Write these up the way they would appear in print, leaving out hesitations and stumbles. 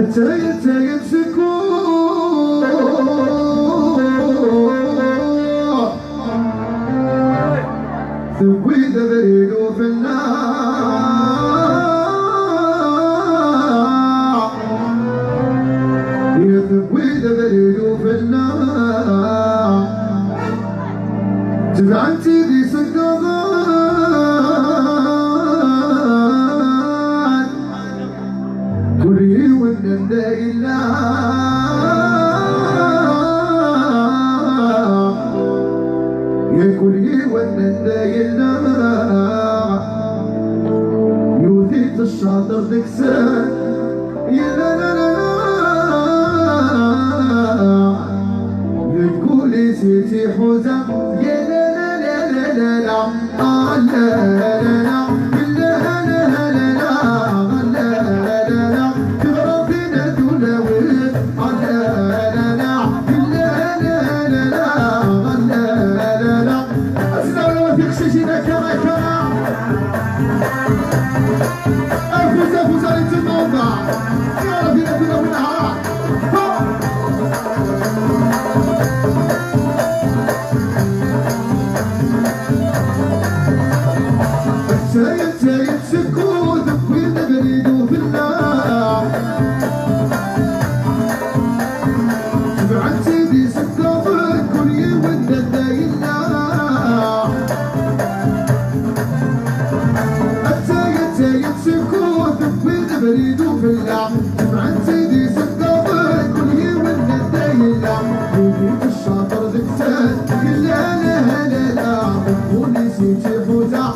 التايب سكون ثوي ذبريد في النار يا ثوي ذبريد في النار تبعنتي ذي سكران كلي والندى إلا يا كلي والندى إلا يوثيت الشاطر دكسان يا لا لا لا يا كولي سيتي حزام يا لا لا لا لا لا لا لا لا لا vous allez tout le monde là. سايب سكوت وين بريدو في النار تبعت سيدي سكوت كل يوم داينا سايب سكوت وين بريدو في النار تبعت سيدي سكوت كل يوم داينا وليت الشاطر دكتات لا لا لا لا ونسيتي فوزا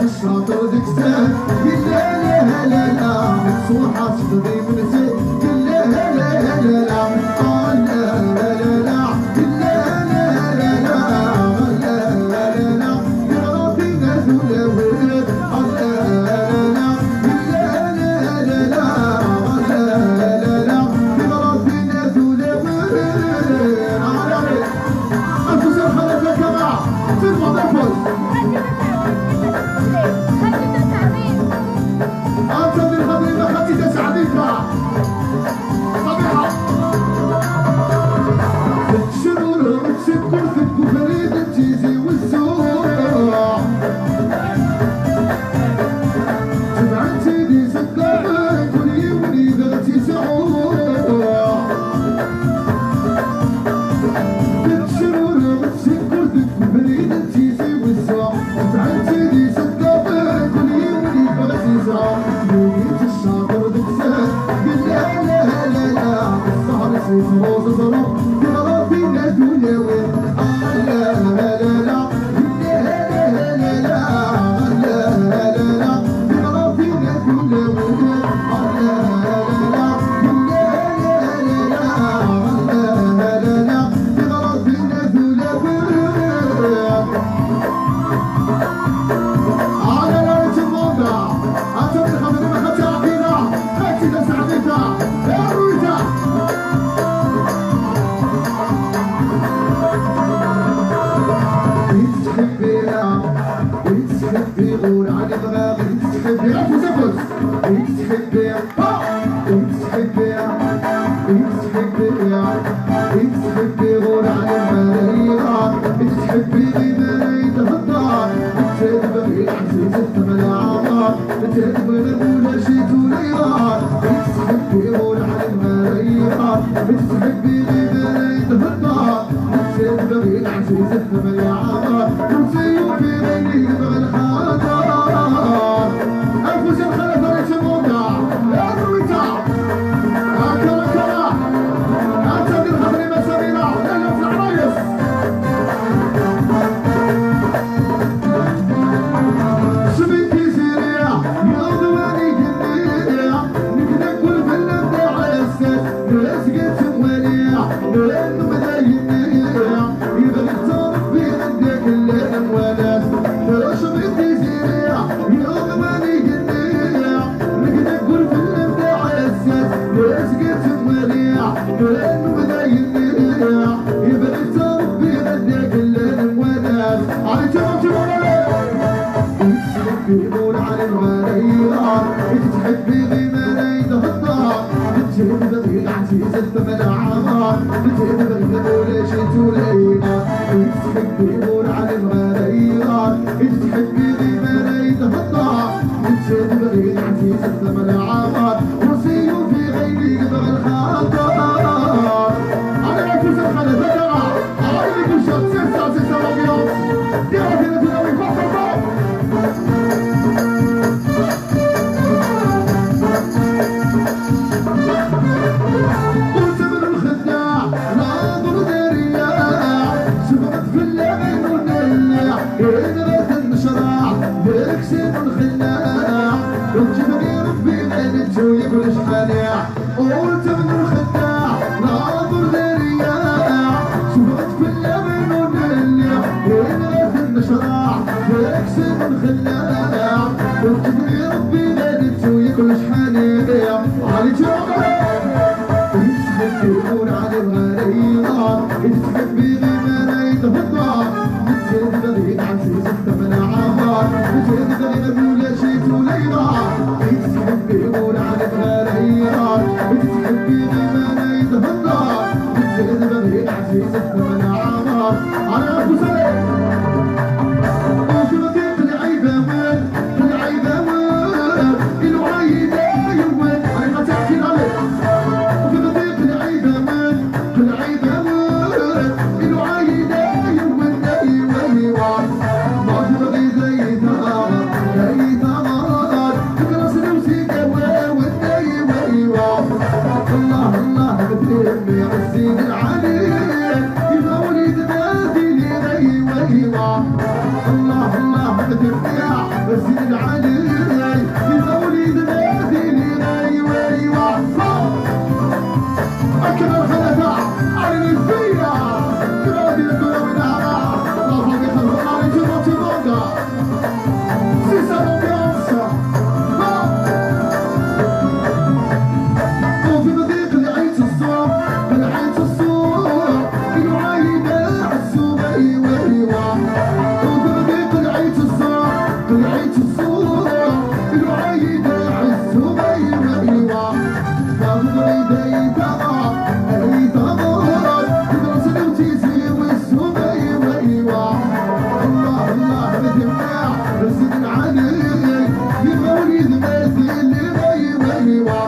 الشاطر دكتان لا لا لا لا مفتوحة تفضي من زين لا لا لا لا لا بتحبي عزيز الثمن يا عمار وسيوفي غيري يبغى الحاضر انفس الخلف الجمودة يا رويتا كلا كلا اعتذر خبري مساميرة يلا في العرايس شبيكي سيريا يا ضواني جنية نقدر كل فيلم ده على السيف رزقت وليا لانه مدايني يبغى يتصرف في عندك الليل وناس شبيكي سيريا يا ضواني جنية نقدر كل فيلم ده على السيف رزقت وليا لانه مدايني يبغى يتصرف في عندك الليل وناس على جمال يقول على الغريرة تحبي غيمانة يتهضر بتجيب بغير عزيز الثمن عمار بتجيب بغير ولا شي تولينا تحبي يقول على الغريرة تحبي غيمانة يتهضر بتجيب بغير عزيز الثمن عمار وصيو في غيري يبغى الخاطر أنا ما كنت أتخلى ذكرى أعيني كل شخص سيسا ربيض ديرا فينا تناوي فوق وسبر الخداع ناظر درياع شفرت في اللعين والنلع يدرس المشراع يكسب الخلاع وجبني ربي غيرت ويقول ايش خانع وسبر الخداع ناظر درياع شفرت في اللعين والنلع يدرس المشراع يكسب الخلاع وجبني ربي غيرت ويقول ايش خانع علي جوهر يقول على الغريضة تحبي غيمانة يتهضر بتزيد بغير عزيز الثمن عمار بتزيد بغير ولا شي توليضة تحبي يقول على الغريضة تحبي غيمانة يتهضر بتزيد بغير عزيز الثمن عمار على أبو سليم وفي رفيق العيبة وين العيبة وين الوعيدة يوين أنا ما تحكي عليك الزين العلي يبغى وليد نادي الله الله تبدع الزين العلي يبغى وليد نادي أكبر خلفاء على الفيا كرادي لكل من أعراء الله فوق يخلون على جمعة الموضة سيسا الأمبيانسا وفي مضيق لعيت الصوم لعيت الصوم الوعيدة عالسومة ويوا وفي مضيق لعيت الصوم لعيت الصوم الوعيدة عالسومة ويوا كان غريدة يتغى أي تغى تدرس الوتيزي والسومة ويوا الله بدمع الزين العلي يبغى وليد مثل ويوا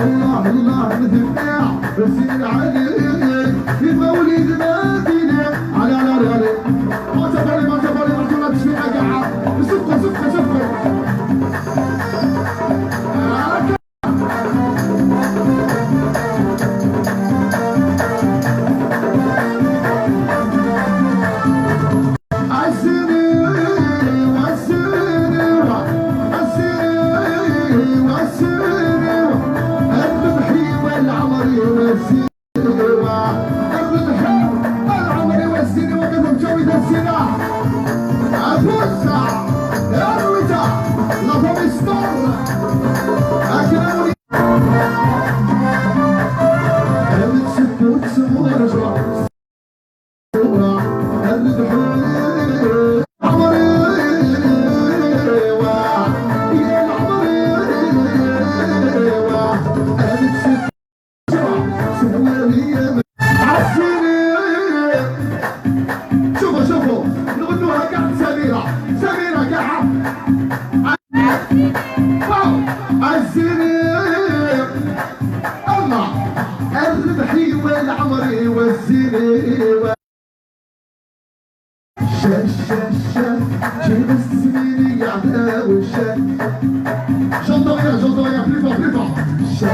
الله بدمع الزين العلي يبغى وليد مثل علي ما تبالي رجولة تشفيها قاعة صفقة شوفوا نغنوها قاعد سميرة قاعد واو الزريق الله الربحي والعمري والزريق شا جيب السميني يا عداوي الشا j'entends rien plus fort شا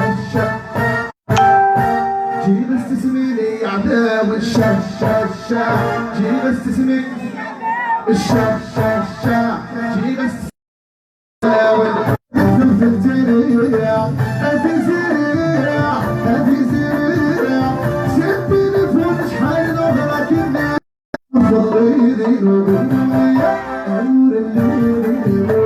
جيب استسميني يا عداوي الشا جيب استسميني الشا جيب استسميني Thank you.